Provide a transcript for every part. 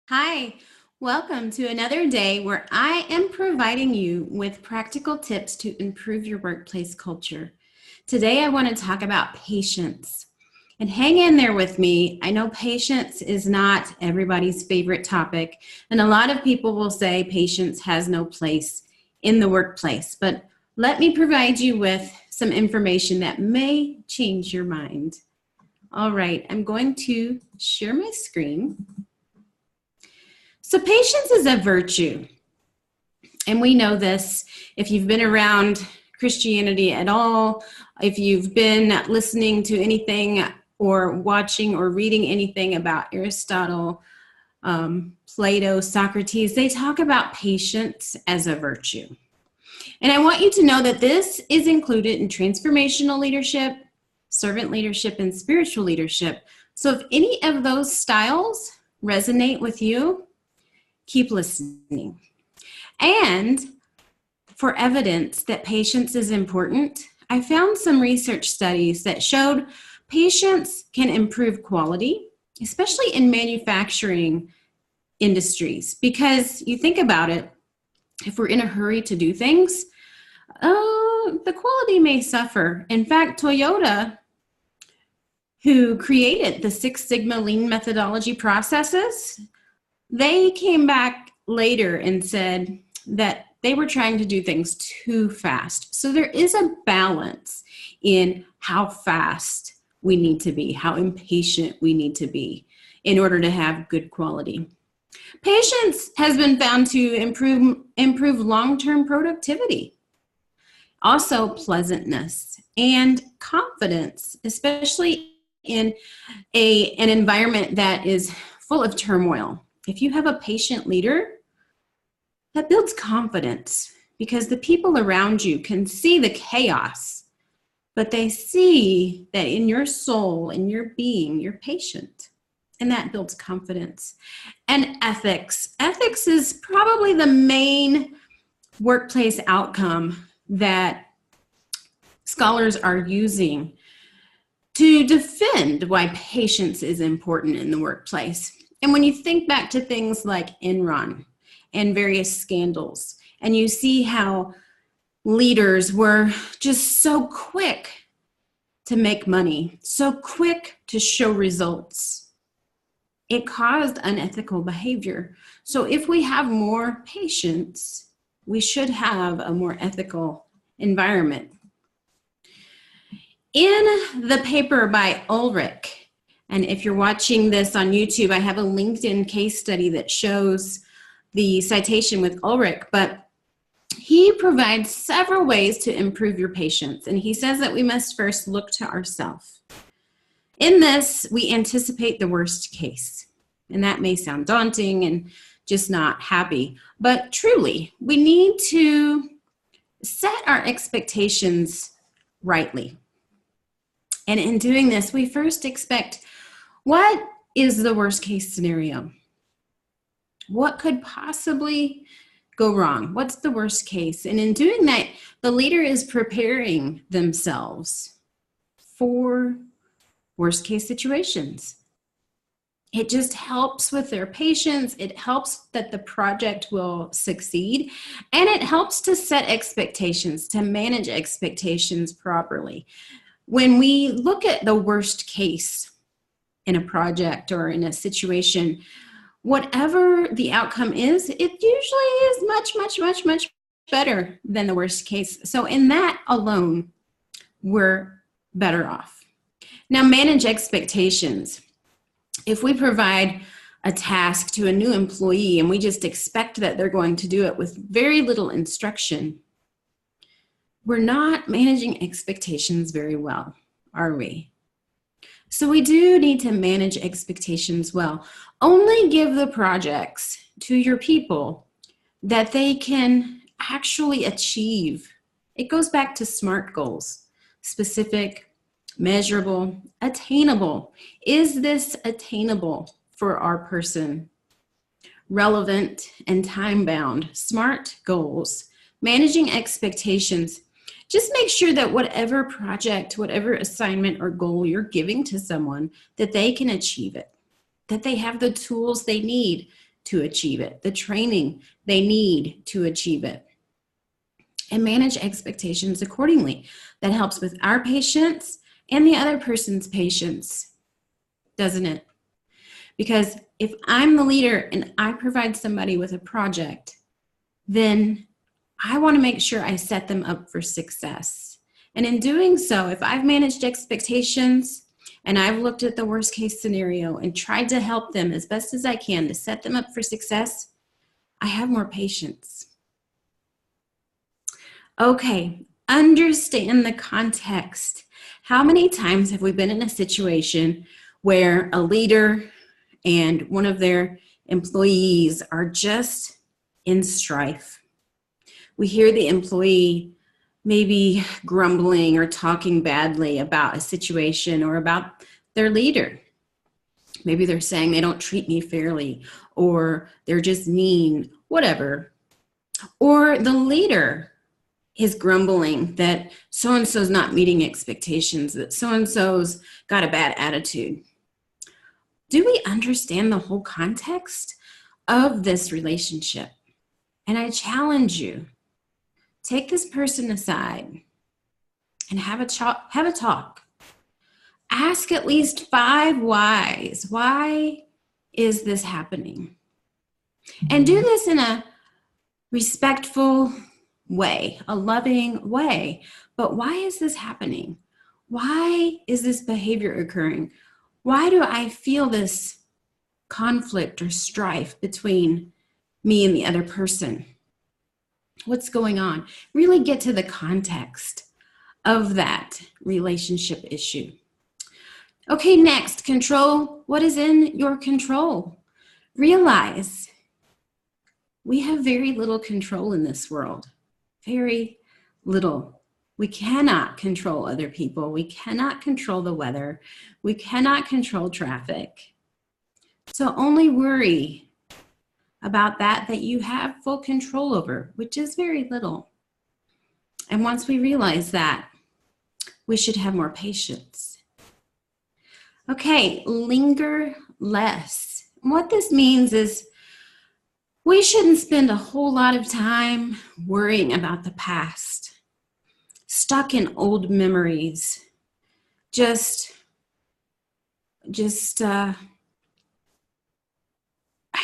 Hi, welcome to another day where I am providing you with practical tips to improve your workplace culture. Today, I want to talk about patience. And hang in there with me. I know patience is not everybody's favorite topic, and a lot of people will say patience has no place in the workplace. But let me provide you with some information that may change your mind. All right, I'm going to share my screen. So patience is a virtue, and we know this if you've been around Christianity at all, if you've been listening to anything or watching or reading anything about Aristotle, Plato, Socrates, they talk about patience as a virtue. And I want you to know that this is included in transformational leadership, servant leadership, and spiritual leadership. So if any of those styles resonate with you, keep listening. And for evidence that patience is important, I found some research studies that showed patience can improve quality, especially in manufacturing industries. Because you think about it, if we're in a hurry to do things, the quality may suffer. In fact, Toyota, who created the Six Sigma Lean methodology processes, they came back later and said that they were trying to do things too fast. So there is a balance in how fast we need to be, how impatient we need to be in order to have good quality. Patience has been found to improve long-term productivity, also pleasantness and confidence, especially in an environment that is full of turmoil. If you have a patient leader, that builds confidence because the people around you can see the chaos, but they see that in your soul, in your being, you're patient, and that builds confidence. And ethics. Ethics is probably the main workplace outcome that scholars are using to defend why patience is important in the workplace. And when you think back to things like Enron and various scandals, and you see how leaders were just so quick to make money, so quick to show results, it caused unethical behavior. So if we have more patience, we should have a more ethical environment. In the paper by Ulrich, and if you're watching this on YouTube, I have a LinkedIn case study that shows the citation with Ulrich, but he provides several ways to improve your patience. And he says that we must first look to ourselves. In this, we anticipate the worst case. And that may sound daunting and just not happy, but truly, we need to set our expectations rightly. And in doing this, we first expect, what is the worst case scenario? What could possibly go wrong? What's the worst case? And in doing that, the leader is preparing themselves for worst case situations. It just helps with their patience. It helps that the project will succeed. And it helps to set expectations, to manage expectations properly. When we look at the worst case in a project or in a situation, whatever the outcome is, it usually is much better than the worst case. So in that alone, we're better off. Now, manage expectations. If we provide a task to a new employee and we just expect that they're going to do it with very little instruction, we're not managing expectations very well, are we? So we do need to manage expectations well. Only give the projects to your people that they can actually achieve. It goes back to SMART goals: specific, measurable, attainable. Is this attainable for our person? Relevant and time-bound. SMART goals. Managing expectations. Just make sure that whatever project, whatever assignment or goal you're giving to someone, that they can achieve it, that they have the tools they need to achieve it, the training they need to achieve it, and manage expectations accordingly. That helps with our patients and the other person's patients, doesn't it? Because if I'm the leader and I provide somebody with a project, then I want to make sure I set them up for success. And in doing so, if I've managed expectations and I've looked at the worst case scenario and tried to help them as best as I can to set them up for success, I have more patience. Okay, understand the context. How many times have we been in a situation where a leader and one of their employees are just in strife? We hear the employee maybe grumbling or talking badly about a situation or about their leader. Maybe they're saying they don't treat me fairly, or they're just mean, whatever. Or the leader is grumbling that so-and-so's not meeting expectations, that so-and-so's got a bad attitude. Do we understand the whole context of this relationship? And I challenge you, take this person aside and have a talk. Ask at least 5 whys. Why is this happening? And do this in a respectful way, a loving way. But why is this happening? Why is this behavior occurring? Why do I feel this conflict or strife between me and the other person? What's going on? Really get to the context of that relationship issue. Okay, next, control what is in your control. Realize we have very little control in this world. Very little. We cannot control other people. We cannot control the weather. We cannot control traffic. So only worry about that you have full control over, which is very little. And once we realize that, we should have more patience. Okay, linger less. What this means is we shouldn't spend a whole lot of time worrying about the past, stuck in old memories,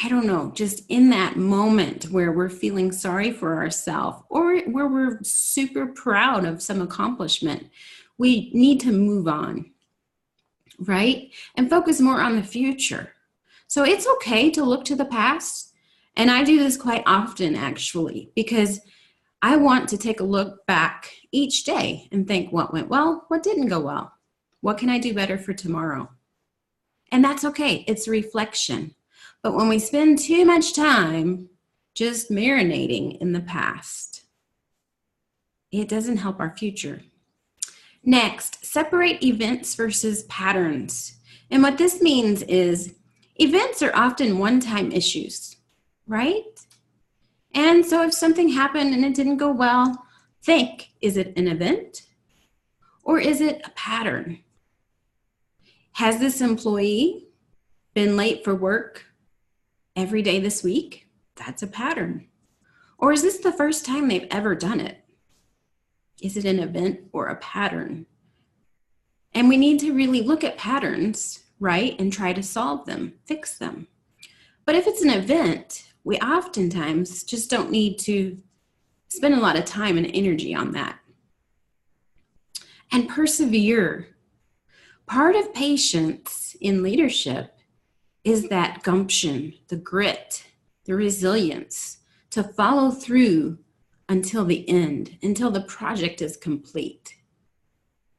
I don't know, just in that moment where we're feeling sorry for ourselves or where we're super proud of some accomplishment. We need to move on, right? And focus more on the future. So it's okay to look to the past. And I do this quite often, actually, because I want to take a look back each day and think what went well, what didn't go well, what can I do better for tomorrow? And that's okay. It's reflection. But when we spend too much time just marinating in the past, it doesn't help our future. Next, separate events versus patterns. And what this means is events are often one-time issues, right? And so if something happened and it didn't go well, think, is it an event or is it a pattern? Has this employee been late for work every day this week? That's a pattern. Or is this the first time they've ever done it? Is it an event or a pattern? And we need to really look at patterns, right? And try to solve them, fix them. But if it's an event, we oftentimes just don't need to spend a lot of time and energy on that. And persevere. Part of patience in leadership is that gumption, the grit, the resilience to follow through until the end, until the project is complete.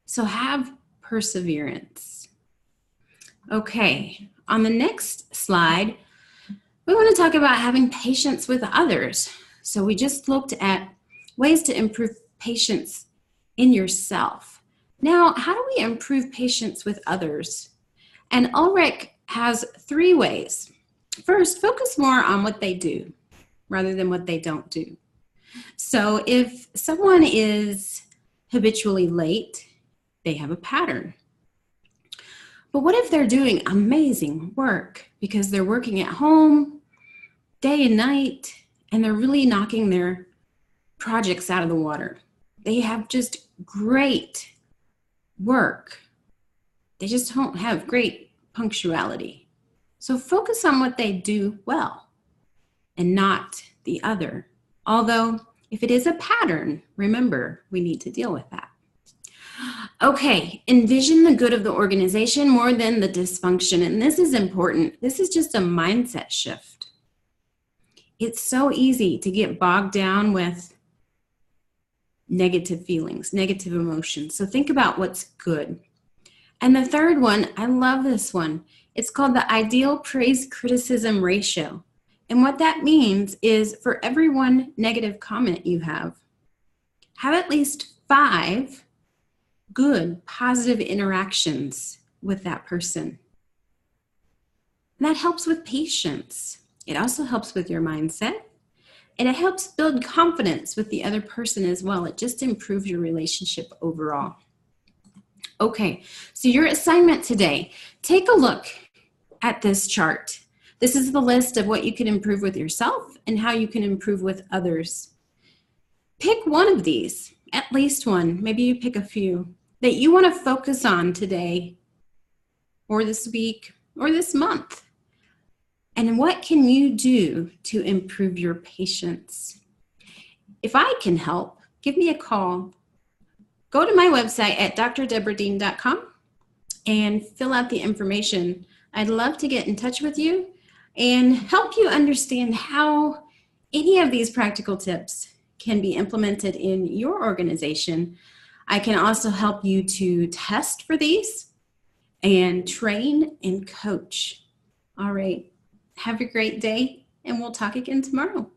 So have perseverance. Okay, on the next slide, we want to talk about having patience with others. So we just looked at ways to improve patience in yourself. Now, how do we improve patience with others? And Ulrich has 3 ways. First, focus more on what they do rather than what they don't do. So if someone is habitually late, they have a pattern. But what if they're doing amazing work because they're working at home day and night, and they're really knocking their projects out of the water. They have just great work. They just don't have great punctuality. So focus on what they do well and not the other. Although, if it is a pattern, remember, we need to deal with that. Okay, envision the good of the organization more than the dysfunction. And this is important. This is just a mindset shift. It's so easy to get bogged down with negative feelings, negative emotions. So think about what's good. And the third one, I love this one. It's called the ideal praise criticism ratio. And what that means is for every one negative comment you have at least 5 good, positive interactions with that person. And that helps with patience. It also helps with your mindset. And it helps build confidence with the other person as well. It just improves your relationship overall. Okay, so your assignment today, take a look at this chart. This is the list of what you can improve with yourself and how you can improve with others. Pick one of these, at least one, maybe you pick a few, that you want to focus on today or this week or this month. And what can you do to improve your patience? If I can help, give me a call. Go to my website at drdebradeen.com and fill out the information. I'd love to get in touch with you and help you understand how any of these practical tips can be implemented in your organization. I can also help you to test for these and train and coach. All right. Have a great day, and we'll talk again tomorrow.